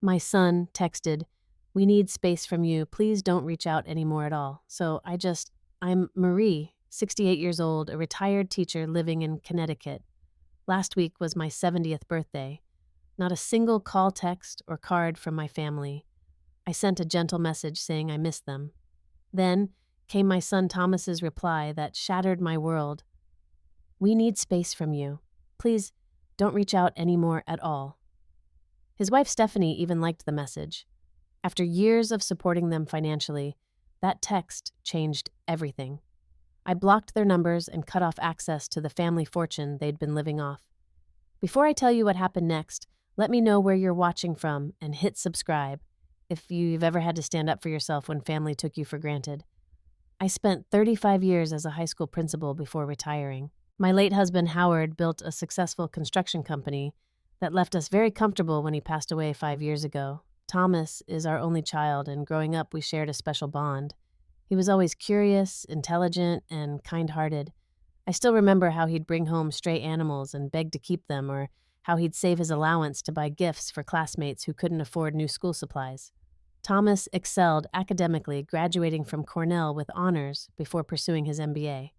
My son texted, "We need space from you. Please don't reach out anymore at all." I'm Marie, 68 years old, a retired teacher living in Connecticut. Last week was my 70th birthday. Not a single call, text, or card from my family. I sent a gentle message saying I missed them. Then came my son Thomas's reply that shattered my world. "We need space from you. Please don't reach out anymore at all." His wife Stephanie even liked the message. After years of supporting them financially, that text changed everything. I blocked their numbers and cut off access to the family fortune they'd been living off. Before I tell you what happened next, let me know where you're watching from and hit subscribe if you've ever had to stand up for yourself when family took you for granted. I spent 35 years as a high school principal before retiring. My late husband, Howard, built a successful construction company that left us very comfortable when he passed away 5 years ago. Thomas is our only child, and growing up, we shared a special bond. He was always curious, intelligent, and kind-hearted. I still remember how he'd bring home stray animals and beg to keep them, or how he'd save his allowance to buy gifts for classmates who couldn't afford new school supplies. Thomas excelled academically, graduating from Cornell with honors before pursuing his MBA.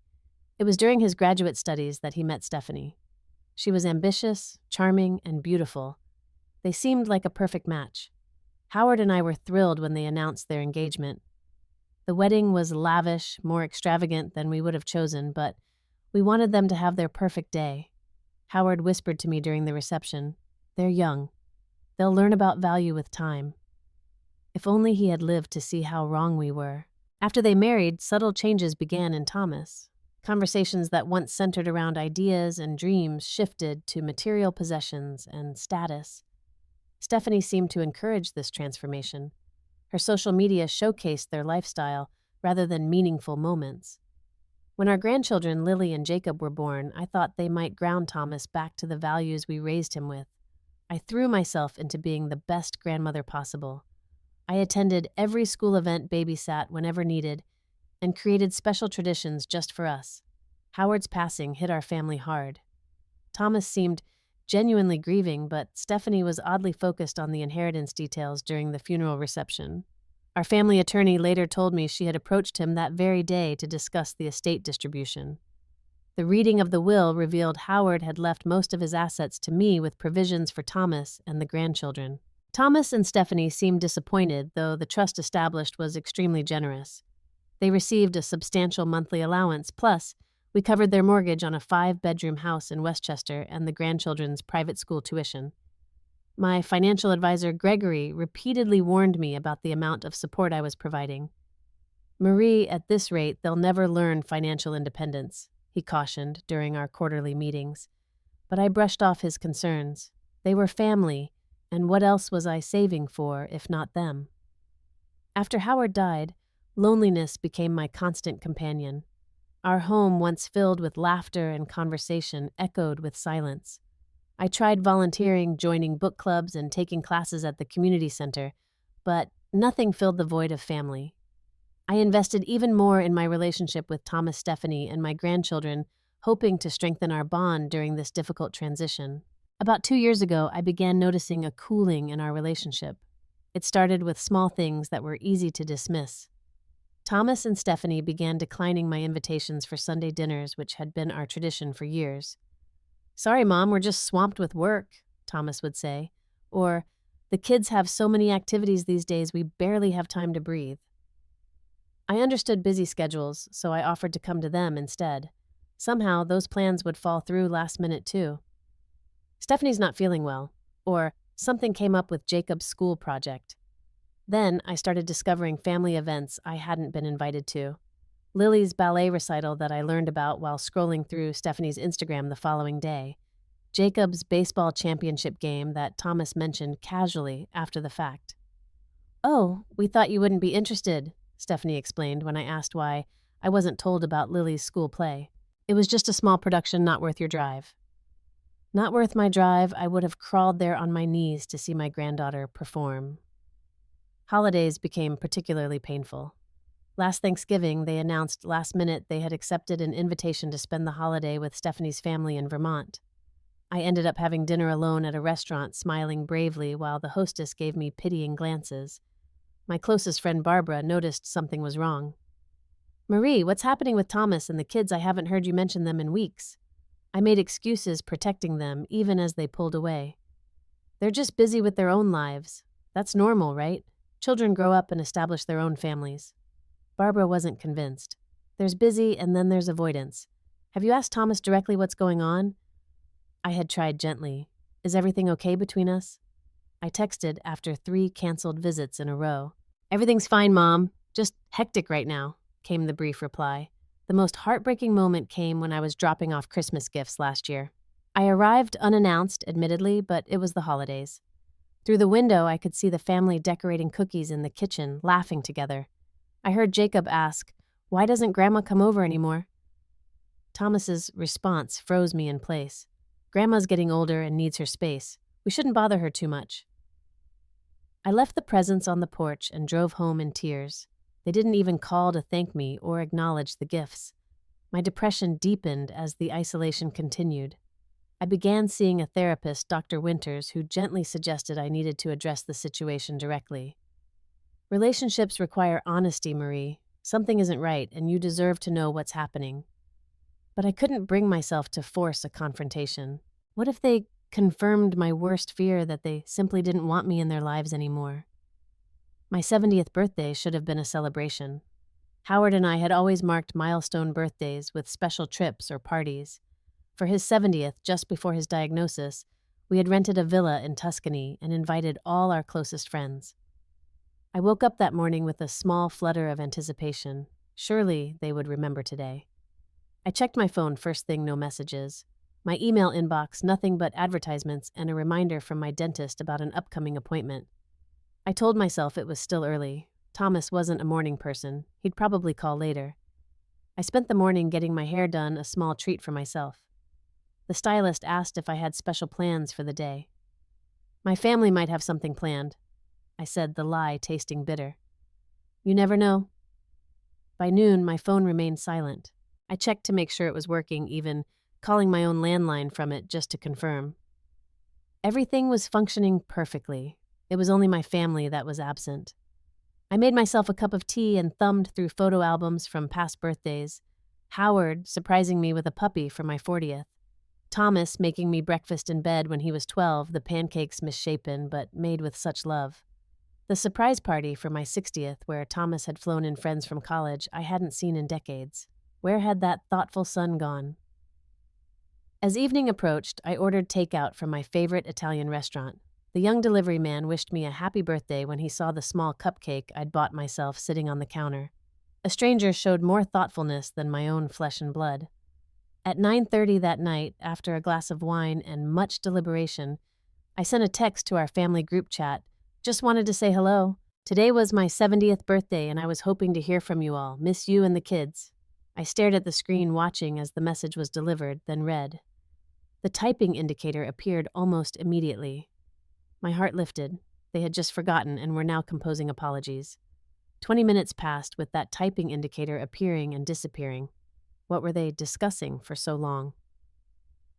It was during his graduate studies that he met Stephanie. She was ambitious, charming, and beautiful. They seemed like a perfect match. Howard and I were thrilled when they announced their engagement. The wedding was lavish, more extravagant than we would have chosen, but we wanted them to have their perfect day. Howard whispered to me during the reception, "They're young. They'll learn about value with time." If only he had lived to see how wrong we were. After they married, subtle changes began in Thomas. Conversations that once centered around ideas and dreams shifted to material possessions and status. Stephanie seemed to encourage this transformation. Her social media showcased their lifestyle rather than meaningful moments. When our grandchildren, Lily and Jacob, were born, I thought they might ground Thomas back to the values we raised him with. I threw myself into being the best grandmother possible. I attended every school event, babysat whenever needed, and created special traditions just for us. Howard's passing hit our family hard. Thomas seemed genuinely grieving, but Stephanie was oddly focused on the inheritance details during the funeral reception. Our family attorney later told me she had approached him that very day to discuss the estate distribution. The reading of the will revealed Howard had left most of his assets to me with provisions for Thomas and the grandchildren. Thomas and Stephanie seemed disappointed, though the trust established was extremely generous. They received a substantial monthly allowance, plus we covered their mortgage on a 5-bedroom house in Westchester and the grandchildren's private school tuition. My financial advisor, Gregory, repeatedly warned me about the amount of support I was providing. "Marie, at this rate, they'll never learn financial independence," he cautioned during our quarterly meetings. But I brushed off his concerns. They were family, and what else was I saving for if not them? After Howard died, loneliness became my constant companion. Our home, once filled with laughter and conversation, echoed with silence. I tried volunteering, joining book clubs, and taking classes at the community center, but nothing filled the void of family. I invested even more in my relationship with Thomas, Stephanie, and my grandchildren, hoping to strengthen our bond during this difficult transition. About 2 years ago, I began noticing a cooling in our relationship. It started with small things that were easy to dismiss. Thomas and Stephanie began declining my invitations for Sunday dinners, which had been our tradition for years. "Sorry, Mom, we're just swamped with work," Thomas would say. Or, "The kids have so many activities these days, we barely have time to breathe." I understood busy schedules, so I offered to come to them instead. Somehow, those plans would fall through last minute too. "Stephanie's not feeling well," or "something came up with Jacob's school project." Then I started discovering family events I hadn't been invited to. Lily's ballet recital that I learned about while scrolling through Stephanie's Instagram the following day. Jacob's baseball championship game that Thomas mentioned casually after the fact. "Oh, we thought you wouldn't be interested," Stephanie explained when I asked why I wasn't told about Lily's school play. "It was just a small production, not worth your drive." Not worth my drive, I would have crawled there on my knees to see my granddaughter perform. Holidays became particularly painful. Last Thanksgiving, they announced last minute they had accepted an invitation to spend the holiday with Stephanie's family in Vermont. I ended up having dinner alone at a restaurant, smiling bravely while the hostess gave me pitying glances. My closest friend Barbara noticed something was wrong. Marie, what's happening with Thomas and the kids? I haven't heard you mention them in weeks. I made excuses protecting them, even as they pulled away. They're just busy with their own lives. That's normal, right? Children grow up and establish their own families. Barbara wasn't convinced. There's busy and then there's avoidance. Have you asked Thomas directly what's going on? I had tried gently. Is everything okay between us? I texted after 3 canceled visits in a row. Everything's fine, Mom. Just hectic right now, came the brief reply. The most heartbreaking moment came when I was dropping off Christmas gifts last year. I arrived unannounced, admittedly, but it was the holidays. Through the window, I could see the family decorating cookies in the kitchen, laughing together. I heard Jacob ask, "Why doesn't Grandma come over anymore?" Thomas's response froze me in place. Grandma's getting older and needs her space. We shouldn't bother her too much. I left the presents on the porch and drove home in tears. They didn't even call to thank me or acknowledge the gifts. My depression deepened as the isolation continued. I began seeing a therapist, Dr. Winters, who gently suggested I needed to address the situation directly. Relationships require honesty, Marie. Something isn't right, and you deserve to know what's happening. But I couldn't bring myself to force a confrontation. What if they confirmed my worst fear, that they simply didn't want me in their lives anymore? My 70th birthday should have been a celebration. Howard and I had always marked milestone birthdays with special trips or parties. For his 70th, just before his diagnosis, we had rented a villa in Tuscany and invited all our closest friends. I woke up that morning with a small flutter of anticipation. Surely they would remember today. I checked my phone first thing, no messages. My email inbox, nothing but advertisements and a reminder from my dentist about an upcoming appointment. I told myself it was still early. Thomas wasn't a morning person. He'd probably call later. I spent the morning getting my hair done, a small treat for myself. The stylist asked if I had special plans for the day. My family might have something planned, I said, the lie tasting bitter. You never know. By noon, my phone remained silent. I checked to make sure it was working, even calling my own landline from it just to confirm. Everything was functioning perfectly. It was only my family that was absent. I made myself a cup of tea and thumbed through photo albums from past birthdays. Howard surprising me with a puppy for my 40th. Thomas making me breakfast in bed when he was 12, the pancakes misshapen but made with such love. The surprise party for my 60th, where Thomas had flown in friends from college I hadn't seen in decades. Where had that thoughtful son gone? As evening approached, I ordered takeout from my favorite Italian restaurant. The young delivery man wished me a happy birthday when he saw the small cupcake I'd bought myself sitting on the counter. A stranger showed more thoughtfulness than my own flesh and blood. At 9:30 that night, after a glass of wine and much deliberation, I sent a text to our family group chat. Just wanted to say hello. Today was my 70th birthday and I was hoping to hear from you all. Miss you and the kids. I stared at the screen watching as the message was delivered, then read. The typing indicator appeared almost immediately. My heart lifted. They had just forgotten and were now composing apologies. 20 minutes passed with that typing indicator appearing and disappearing. What were they discussing for so long?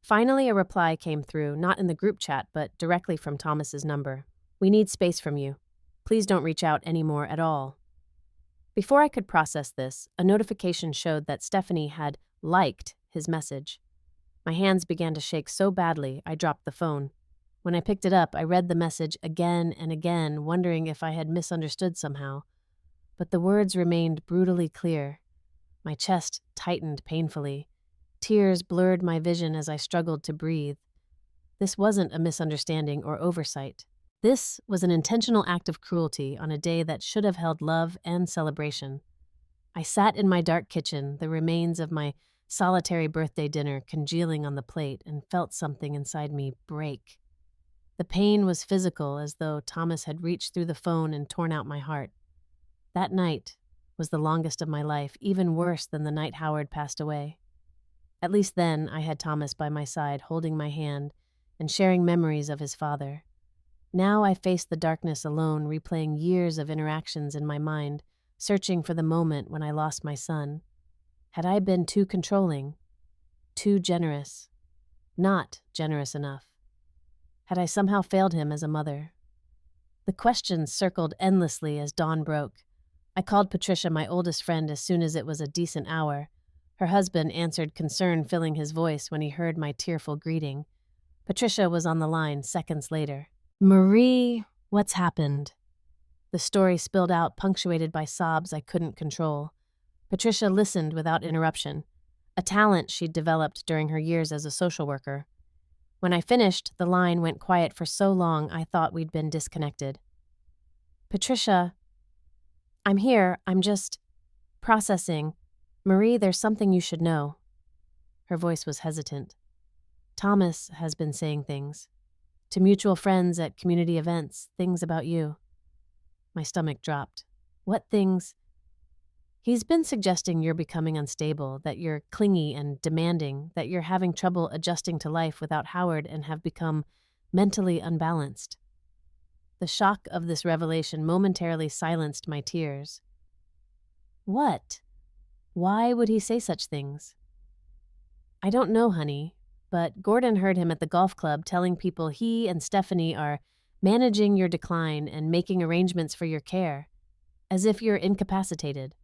Finally, a reply came through, not in the group chat, but directly from Thomas's number. We need space from you. Please don't reach out anymore at all. Before I could process this, a notification showed that Stephanie had liked his message. My hands began to shake so badly, I dropped the phone. When I picked it up, I read the message again and again, wondering if I had misunderstood somehow. But the words remained brutally clear. My chest tightened painfully. Tears blurred my vision as I struggled to breathe. This wasn't a misunderstanding or oversight. This was an intentional act of cruelty on a day that should have held love and celebration. I sat in my dark kitchen, the remains of my solitary birthday dinner congealing on the plate, and felt something inside me break. The pain was physical, as though Thomas had reached through the phone and torn out my heart. That night was the longest of my life, even worse than the night Howard passed away. At least then I had Thomas by my side, holding my hand and sharing memories of his father. Now I faced the darkness alone, replaying years of interactions in my mind, searching for the moment when I lost my son. Had I been too controlling? Too generous? not generous enough. Had I somehow failed him as a mother? The questions circled endlessly as dawn broke. I called Patricia, my oldest friend, as soon as it was a decent hour. Her husband answered, concern filling his voice when he heard my tearful greeting. Patricia was on the line seconds later. "Marie, what's happened?" The story spilled out, punctuated by sobs I couldn't control. Patricia listened without interruption, a talent she'd developed during her years as a social worker. When I finished, the line went quiet for so long I thought we'd been disconnected. "Patricia, I'm here. I'm just processing. Marie, there's something you should know." Her voice was hesitant. "Thomas has been saying things. To mutual friends at community events, things about you." My stomach dropped. "What things?" "He's been suggesting you're becoming unstable, that you're clingy and demanding, that you're having trouble adjusting to life without Howard and have become mentally unbalanced." The shock of this revelation momentarily silenced my tears. "What? Why would he say such things?" "I don't know, honey, but Gordon heard him at the golf club telling people he and Stephanie are managing your decline and making arrangements for your care, as if you're incapacitated."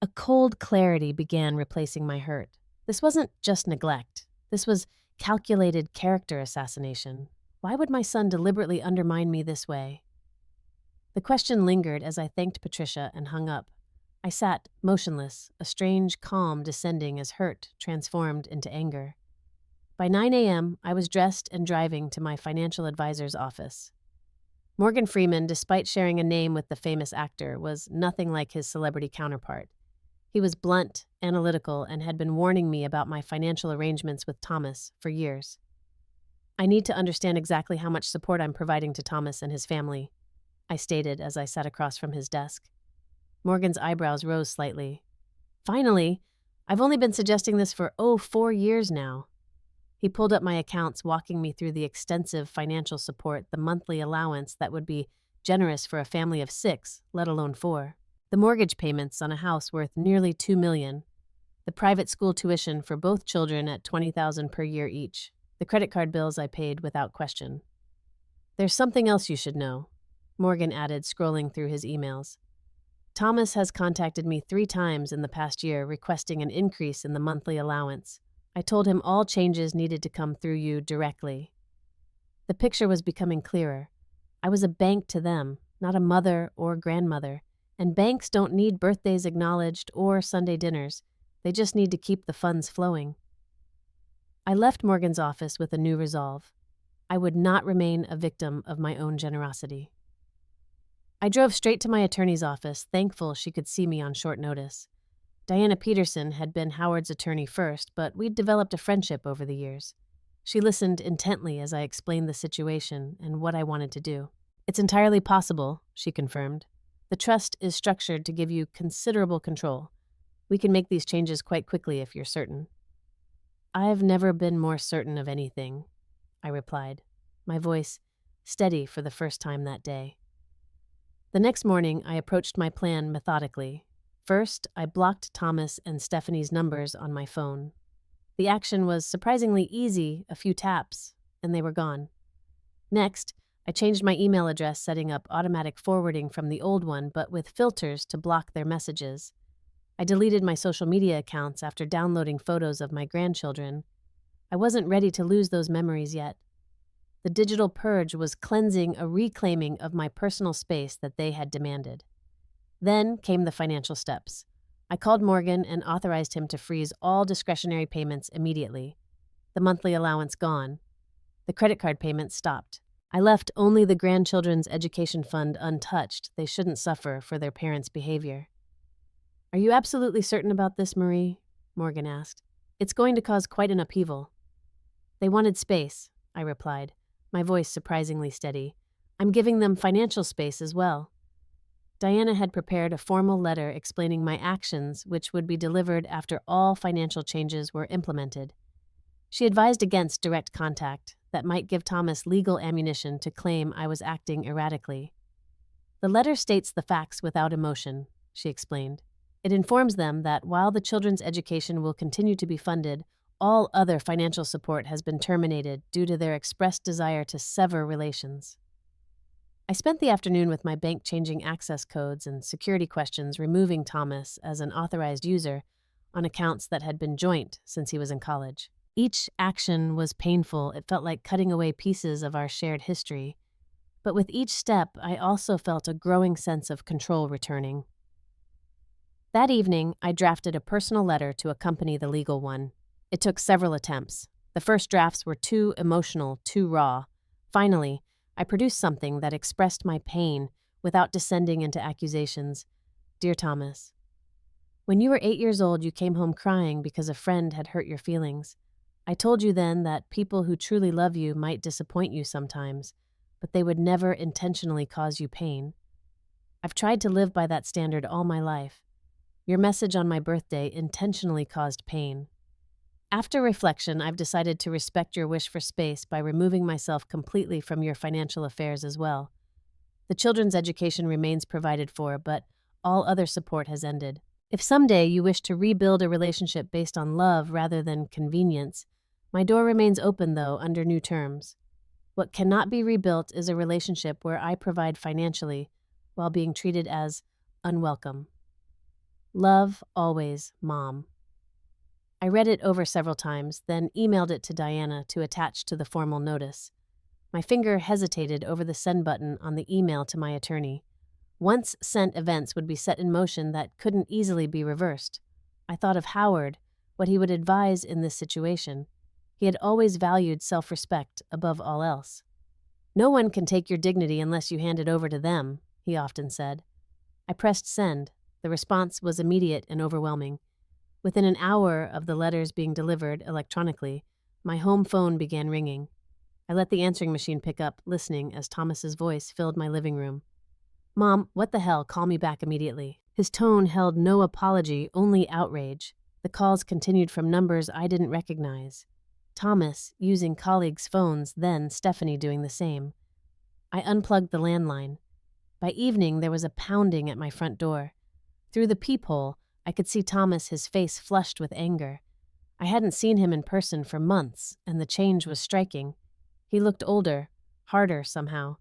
A cold clarity began replacing my hurt. This wasn't just neglect. This was calculated character assassination. Why would my son deliberately undermine me this way? The question lingered as I thanked Patricia and hung up. I sat motionless, a strange calm descending as hurt transformed into anger. By 9 a.m., I was dressed and driving to my financial advisor's office. Morgan Freeman, despite sharing a name with the famous actor, was nothing like his celebrity counterpart. He was blunt, analytical, and had been warning me about my financial arrangements with Thomas for years. "I need to understand exactly how much support I'm providing to Thomas and his family," I stated as I sat across from his desk. Morgan's eyebrows rose slightly. "Finally! I've only been suggesting this for 4 years now." He pulled up my accounts, walking me through the extensive financial support, the monthly allowance that would be generous for a family of 6, let alone 4. The mortgage payments on a house worth nearly $2 million. The private school tuition for both children at $20,000 per year each. The credit card bills I paid without question. "There's something else you should know," Morgan added, scrolling through his emails. "Thomas has contacted me 3 times in the past year requesting an increase in the monthly allowance. I told him all changes needed to come through you directly." The picture was becoming clearer. I was a bank to them, not a mother or grandmother, and banks don't need birthdays acknowledged or Sunday dinners. They just need to keep the funds flowing. I left Morgan's office with a new resolve. I would not remain a victim of my own generosity. I drove straight to my attorney's office, thankful she could see me on short notice. Diana Peterson had been Howard's attorney first, but we'd developed a friendship over the years. She listened intently as I explained the situation and what I wanted to do. "It's entirely possible," she confirmed. "The trust is structured to give you considerable control. We can make these changes quite quickly if you're certain." "I've never been more certain of anything," I replied, my voice steady for the first time that day. The next morning, I approached my plan methodically. First, I blocked Thomas and Stephanie's numbers on my phone. The action was surprisingly easy, a few taps, and they were gone. Next, I changed my email address, setting up automatic forwarding from the old one, but with filters to block their messages. I deleted my social media accounts after downloading photos of my grandchildren. I wasn't ready to lose those memories yet. The digital purge was cleansing a reclaiming of my personal space that they had demanded. Then came the financial steps. I called Morgan and authorized him to freeze all discretionary payments immediately. The monthly allowance gone. The credit card payments stopped. I left only the grandchildren's education fund untouched. They shouldn't suffer for their parents' behavior. "Are you absolutely certain about this, Marie?" Morgan asked. "It's going to cause quite an upheaval." "They wanted space," I replied, my voice surprisingly steady. "I'm giving them financial space as well." Diana had prepared a formal letter explaining my actions, which would be delivered after all financial changes were implemented. She advised against direct contact that might give Thomas legal ammunition to claim I was acting erratically. "The letter states the facts without emotion," she explained. "It informs them that while the children's education will continue to be funded, All other financial support has been terminated due to their expressed desire to sever relations. I spent the afternoon with my bank changing access codes and security questions, removing Thomas as an authorized user on accounts that had been joint since he was in college. Each action was painful. It felt like cutting away pieces of our shared history. But with each step, I also felt a growing sense of control returning. That evening, I drafted a personal letter to accompany the legal one. It took several attempts. The first drafts were too emotional, too raw. Finally, I produced something that expressed my pain without descending into accusations. Dear Thomas, when you were 8 years old, you came home crying because a friend had hurt your feelings. I told you then that people who truly love you might disappoint you sometimes, but they would never intentionally cause you pain. I've tried to live by that standard all my life. Your message on my birthday intentionally caused pain. After reflection, I've decided to respect your wish for space by removing myself completely from your financial affairs as well. The children's education remains provided for, but all other support has ended. If someday you wish to rebuild a relationship based on love rather than convenience, my door remains open, though, under new terms. What cannot be rebuilt is a relationship where I provide financially while being treated as unwelcome. Love, always, Mom. I read it over several times, then emailed it to Diana to attach to the formal notice. My finger hesitated over the send button on the email to my attorney. Once sent, events would be set in motion that couldn't easily be reversed. I thought of Howard, what he would advise in this situation. He had always valued self-respect above all else. No one can take your dignity unless you hand it over to them, he often said. I pressed send. The response was immediate and overwhelming. Within an hour of the letters being delivered electronically, my home phone began ringing. I let the answering machine pick up, listening as Thomas's voice filled my living room. Mom, what the hell? Call me back immediately. His tone held no apology, only outrage. The calls continued from numbers I didn't recognize. Thomas, using colleagues' phones, then Stephanie doing the same. I unplugged the landline. By evening, there was a pounding at my front door. Through the peephole, I could see Thomas, his face flushed with anger. I hadn't seen him in person for months, and the change was striking. He looked older, harder somehow.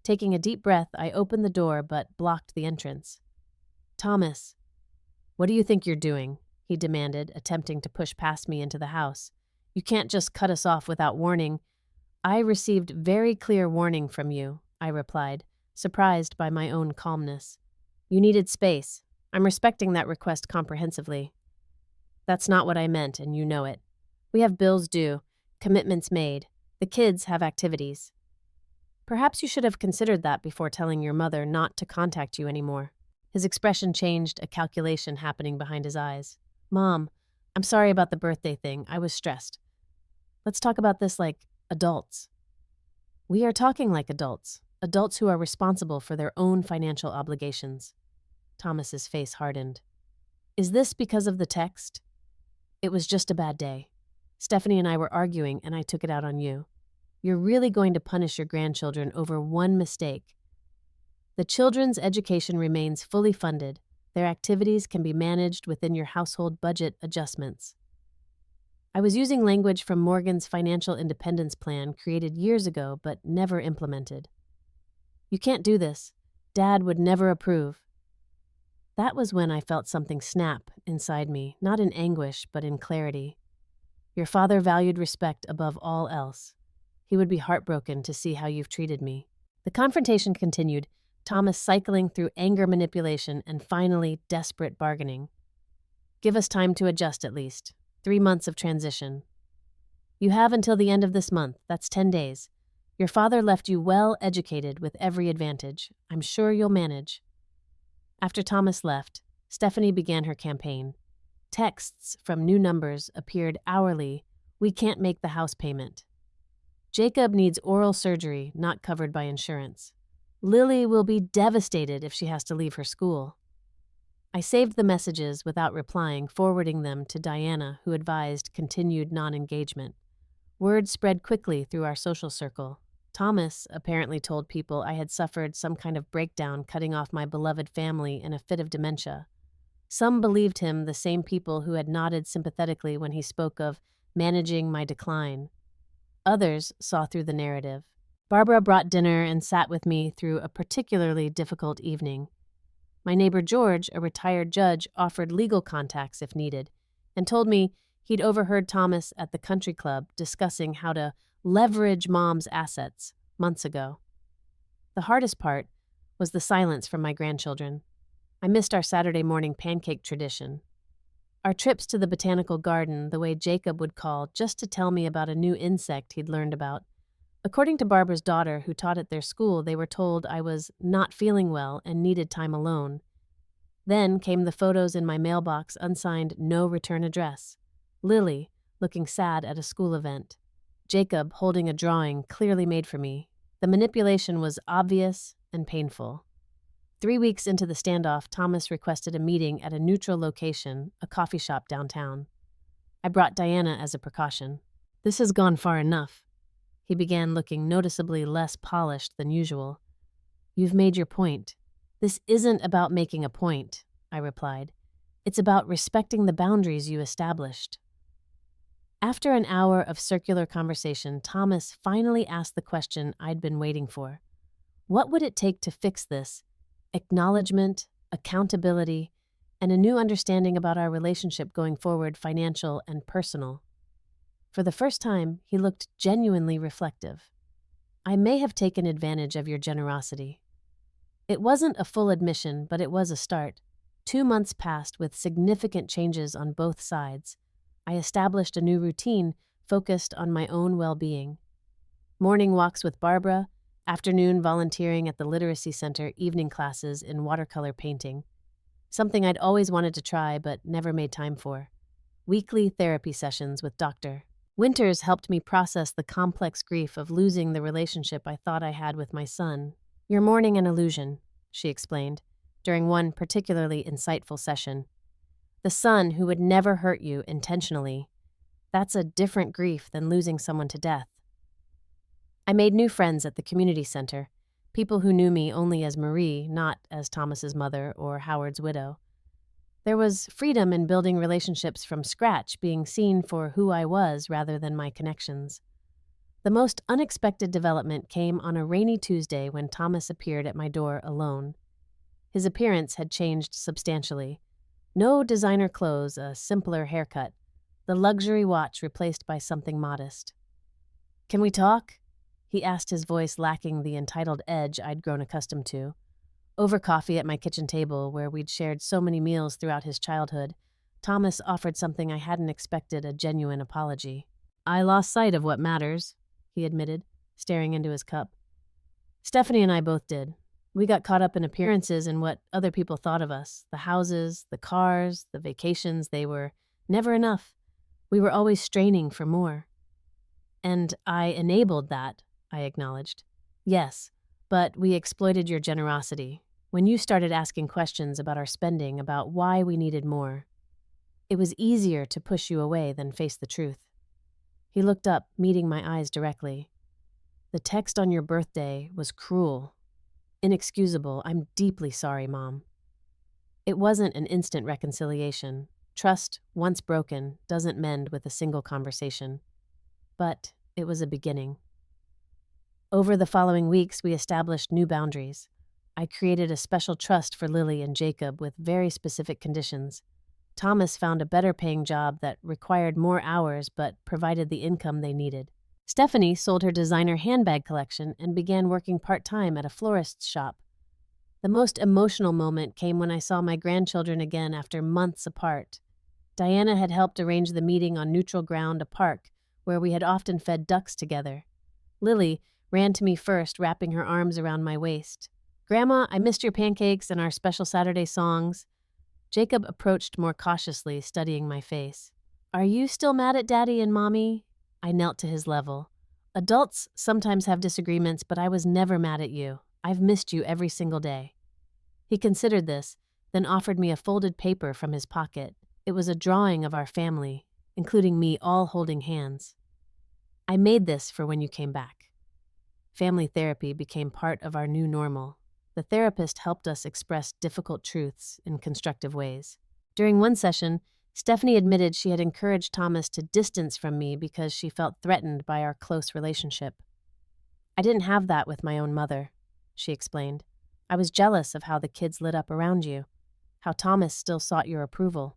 Taking a deep breath, I opened the door but blocked the entrance. Thomas, what do you think you're doing? He demanded, attempting to push past me into the house. You can't just cut us off without warning. I received very clear warning from you, I replied, surprised by my own calmness. You needed space. I'm respecting that request comprehensively. That's not what I meant, and you know it. We have bills due, commitments made. The kids have activities. Perhaps you should have considered that before telling your mother not to contact you anymore. His expression changed, a calculation happening behind his eyes. Mom, I'm sorry about the birthday thing. I was stressed. Let's talk about this like adults. We are talking like adults, adults who are responsible for their own financial obligations. Thomas's face hardened. Is this because of the text? It was just a bad day. Stephanie and I were arguing, and I took it out on you. You're really going to punish your grandchildren over one mistake. The children's education remains fully funded. Their activities can be managed within your household budget adjustments. I was using language from Morgan's financial independence plan created years ago but never implemented. You can't do this. Dad would never approve. That was when I felt something snap inside me, not in anguish, but in clarity. Your father valued respect above all else. He would be heartbroken to see how you've treated me. The confrontation continued, Thomas cycling through anger manipulation and finally desperate bargaining. Give us time to adjust at least. 3 months of transition. You have until the end of this month. That's 10 days. Your father left you well educated with every advantage. I'm sure you'll manage. After Thomas left, Stephanie began her campaign. Texts from new numbers appeared hourly. We can't make the house payment. Jacob needs oral surgery, not covered by insurance. Lily will be devastated if she has to leave her school. I saved the messages without replying, forwarding them to Diana, who advised continued non-engagement. Word spread quickly through our social circle. Thomas apparently told people I had suffered some kind of breakdown, cutting off my beloved family in a fit of dementia. Some believed him, the same people who had nodded sympathetically when he spoke of managing my decline. Others saw through the narrative. Barbara brought dinner and sat with me through a particularly difficult evening. My neighbor George, a retired judge, offered legal contacts if needed, and told me he'd overheard Thomas at the country club discussing how to leverage Mom's assets months ago. The hardest part was the silence from my grandchildren. I missed our Saturday morning pancake tradition. Our trips to the botanical garden, the way Jacob would call just to tell me about a new insect he'd learned about. According to Barbara's daughter, who taught at their school, they were told I was not feeling well and needed time alone. Then came the photos in my mailbox unsigned no return address. Lily, looking sad at a school event. Jacob holding a drawing clearly made for me. The manipulation was obvious and painful. 3 weeks into the standoff, Thomas requested a meeting at a neutral location, a coffee shop downtown. I brought Diana as a precaution. This has gone far enough. He began looking noticeably less polished than usual. You've made your point. This isn't about making a point, I replied. It's about respecting the boundaries you established. After an hour of circular conversation, Thomas finally asked the question I'd been waiting for. What would it take to fix this? Acknowledgement, accountability, and a new understanding about our relationship going forward, financial and personal. For the first time, he looked genuinely reflective. I may have taken advantage of your generosity. It wasn't a full admission, but it was a start. 2 months passed with significant changes on both sides. I established a new routine focused on my own well-being. Morning walks with Barbara, afternoon volunteering at the Literacy Center, evening classes in watercolor painting. Something I'd always wanted to try but never made time for. Weekly therapy sessions with Dr. Winters helped me process the complex grief of losing the relationship I thought I had with my son. You're mourning an illusion, she explained, during one particularly insightful session. The son who would never hurt you intentionally. That's a different grief than losing someone to death. I made new friends at the community center, people who knew me only as Marie, not as Thomas's mother or Howard's widow. There was freedom in building relationships from scratch, being seen for who I was rather than my connections. The most unexpected development came on a rainy Tuesday when Thomas appeared at my door alone. His appearance had changed substantially. No designer clothes, a simpler haircut, the luxury watch replaced by something modest. Can we talk? He asked, his voice lacking the entitled edge I'd grown accustomed to. Over coffee at my kitchen table, where we'd shared so many meals throughout his childhood, Thomas offered something I hadn't expected, a genuine apology. I lost sight of what matters, he admitted, staring into his cup. Stephanie and I both did. We got caught up in appearances and what other people thought of us. The houses, the cars, the vacations, they were never enough. We were always straining for more. And I enabled that, I acknowledged. Yes, but we exploited your generosity. When you started asking questions about our spending, about why we needed more, it was easier to push you away than face the truth. He looked up, meeting my eyes directly. The text on your birthday was cruel. Inexcusable. I'm deeply sorry, Mom. It wasn't an instant reconciliation. Trust, once broken, doesn't mend with a single conversation. But it was a beginning. Over the following weeks, we established new boundaries. I created a special trust for Lily and Jacob with very specific conditions. Thomas found a better-paying job that required more hours but provided the income they needed. Stephanie sold her designer handbag collection and began working part-time at a florist's shop. The most emotional moment came when I saw my grandchildren again after months apart. Diana had helped arrange the meeting on neutral ground, a park, where we had often fed ducks together. Lily ran to me first, wrapping her arms around my waist. Grandma, I missed your pancakes and our special Saturday songs. Jacob approached more cautiously, studying my face. Are you still mad at Daddy and Mommy? I knelt to his level. Adults sometimes have disagreements, but I was never mad at you. I've missed you every single day. He considered this, then offered me a folded paper from his pocket. It was a drawing of our family, including me all holding hands. I made this for when you came back. Family therapy became part of our new normal. The therapist helped us express difficult truths in constructive ways. During one session, Stephanie admitted she had encouraged Thomas to distance from me because she felt threatened by our close relationship. I didn't have that with my own mother, she explained. I was jealous of how the kids lit up around you, how Thomas still sought your approval.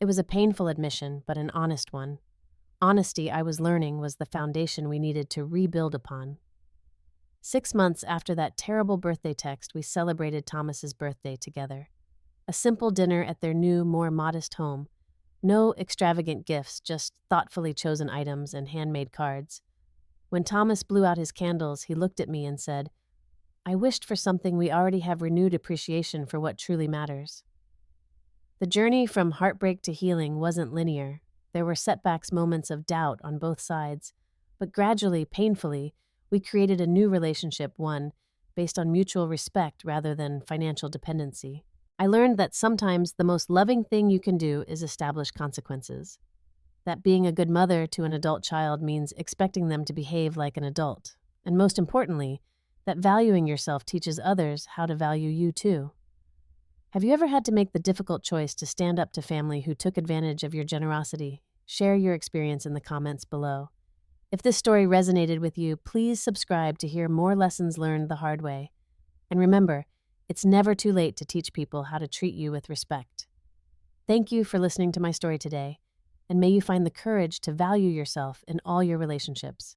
It was a painful admission, but an honest one. Honesty, I was learning, was the foundation we needed to rebuild upon. 6 months after that terrible birthday text, we celebrated Thomas's birthday together. A simple dinner at their new, more modest home. No extravagant gifts, just thoughtfully chosen items and handmade cards. When Thomas blew out his candles, he looked at me and said, "I wished for something we already have renewed appreciation for what truly matters." The journey from heartbreak to healing wasn't linear. There were setbacks, moments of doubt on both sides. But gradually, painfully, we created a new relationship, one based on mutual respect rather than financial dependency. I learned that sometimes the most loving thing you can do is establish consequences. That being a good mother to an adult child means expecting them to behave like an adult. And most importantly, that valuing yourself teaches others how to value you too. Have you ever had to make the difficult choice to stand up to family who took advantage of your generosity? Share your experience in the comments below. If this story resonated with you, please subscribe to hear more lessons learned the hard way. And remember, it's never too late to teach people how to treat you with respect. Thank you for listening to my story today, and may you find the courage to value yourself in all your relationships.